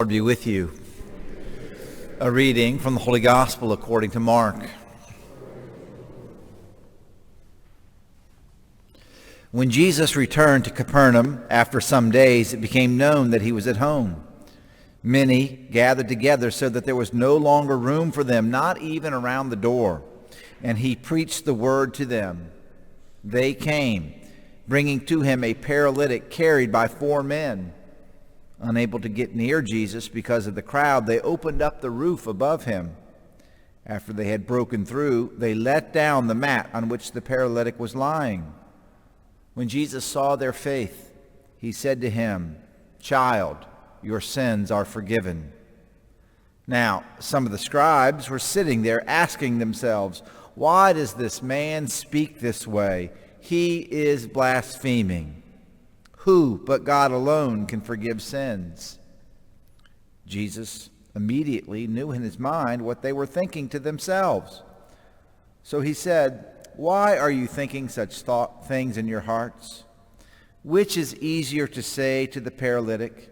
Lord be with you. A reading from the Holy Gospel according to Mark. When Jesus returned to Capernaum after some days, it became known that he was at home. Many gathered together so that there was no longer room for them, not even around the door. And he preached the word to them. They came, bringing to him a paralytic carried by 4 men. Unable to get near Jesus because of the crowd, they opened up the roof above him. After they had broken through, they let down the mat on which the paralytic was lying. When Jesus saw their faith, he said to him, "Child, your sins are forgiven." Now, some of the scribes were sitting there asking themselves, "Why does this man speak this way? He is blaspheming. Who but God alone can forgive sins?" Jesus immediately knew in his mind what they were thinking to themselves. So he said, "Why are you thinking such things in your hearts? Which is easier to say to the paralytic,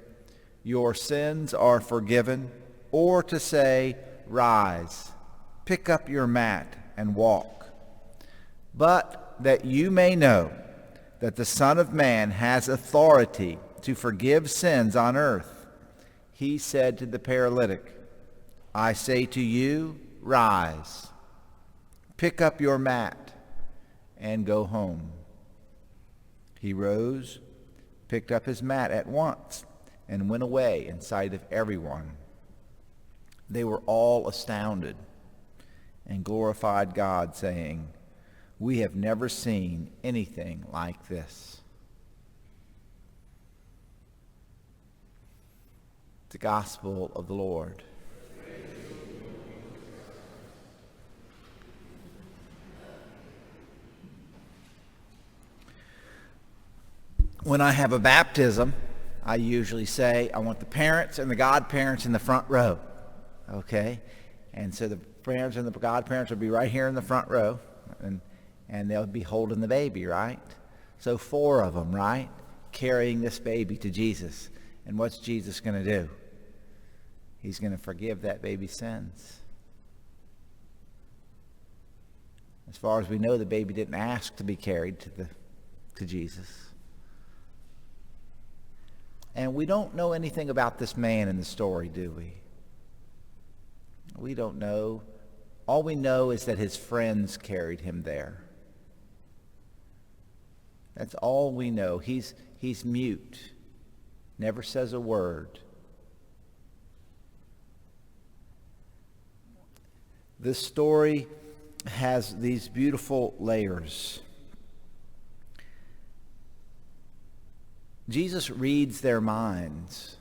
'Your sins are forgiven,' or to say, 'Rise, pick up your mat and walk'? But that you may know that the Son of Man has authority to forgive sins on earth," he said to the paralytic, "I say to you, rise, pick up your mat, and go home." He rose, picked up his mat at once, and went away in sight of everyone. They were all astounded and glorified God, saying, "We have never seen anything like this." The Gospel of the Lord. When I have a baptism, I usually say I want the parents and the godparents in the front row. Okay? And so the parents and the godparents will be right here in the front row, and they'll be holding the baby, right? So 4 of them, right? Carrying this baby to Jesus. And what's Jesus going to do? He's going to forgive that baby's sins. As far as we know, the baby didn't ask to be carried to Jesus. And we don't know anything about this man in the story, do we? We don't know. All we know is that his friends carried him there. That's all we know. He's mute, never says a word. This story has these beautiful layers. Jesus reads their minds.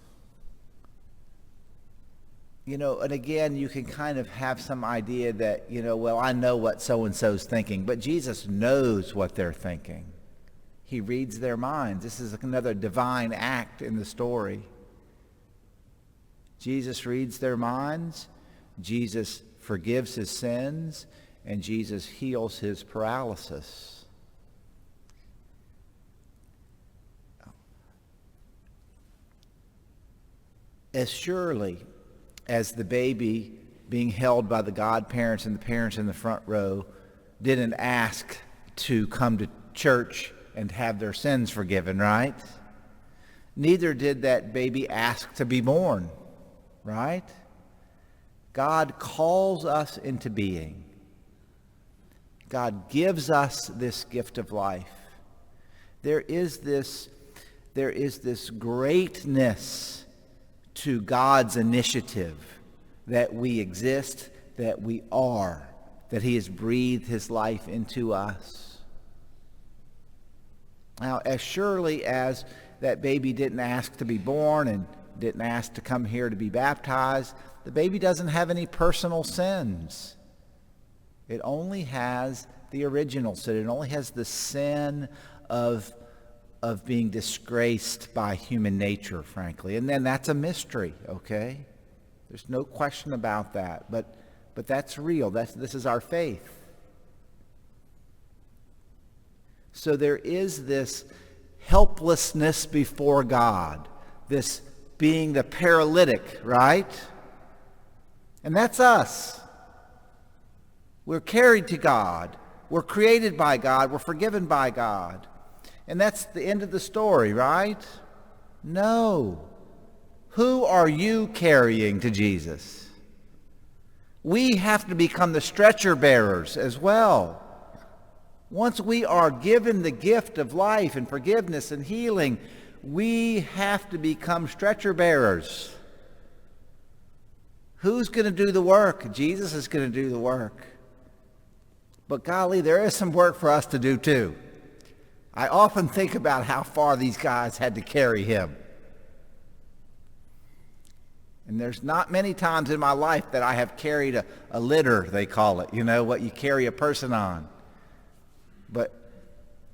And again, you can kind of have some idea that, well, I know what so-and-so's thinking, but Jesus knows what they're thinking. He reads their minds. This is another divine act in the story. Jesus reads their minds, Jesus forgives his sins, and Jesus heals his paralysis. As surely as the baby being held by the godparents and the parents in the front row didn't ask to come to church and have their sins forgiven, right? Neither did that baby ask to be born, right? God calls us into being. God gives us this gift of life. There is this greatness to God's initiative, that we exist, that we are, that he has breathed his life into us. Now, as surely as that baby didn't ask to be born and didn't ask to come here to be baptized, the baby doesn't have any personal sins. It only has the original sin. It only has the sin of being disgraced by human nature, frankly. And then that's a mystery, okay? There's no question about that. But that's real. This is our faith. So there is this helplessness before God, this being the paralytic, right? And that's us. We're carried to God. We're created by God. We're forgiven by God. And that's the end of the story, right? No. Who are you carrying to Jesus? We have to become the stretcher bearers as well. Once we are given the gift of life and forgiveness and healing, we have to become stretcher bearers. Who's going to do the work? Jesus is going to do the work. But golly, there is some work for us to do too. I often think about how far these guys had to carry him. And there's not many times in my life that I have carried a litter, they call it, what you carry a person on. But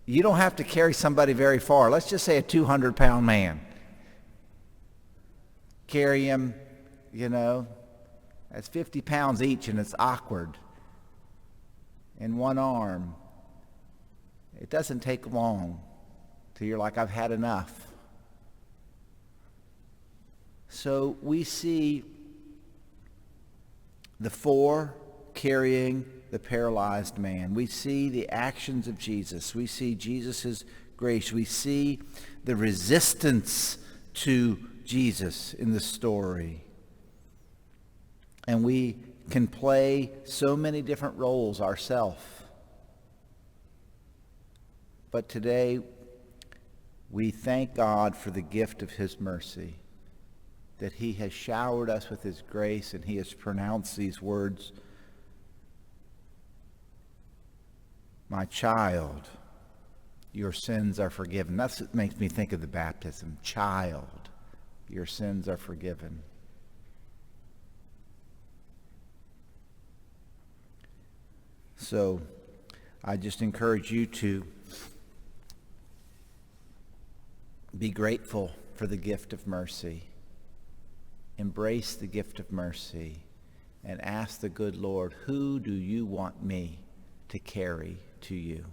you don't have to carry somebody very far. Let's just say a 200-pound man. Carry him, that's 50 pounds each, and it's awkward. In one arm. It doesn't take long till you're like, I've had enough. So we see the four carrying the paralyzed man. We see the actions of Jesus. We see Jesus' grace. We see the resistance to Jesus in the story. And we can play so many different roles ourselves. But today, we thank God for the gift of his mercy, that he has showered us with his grace, and he has pronounced these words, "My child, your sins are forgiven." That's what makes me think of the baptism. Child, your sins are forgiven. So I just encourage you to be grateful for the gift of mercy. Embrace the gift of mercy and ask the good Lord, who do you want me to carry to you?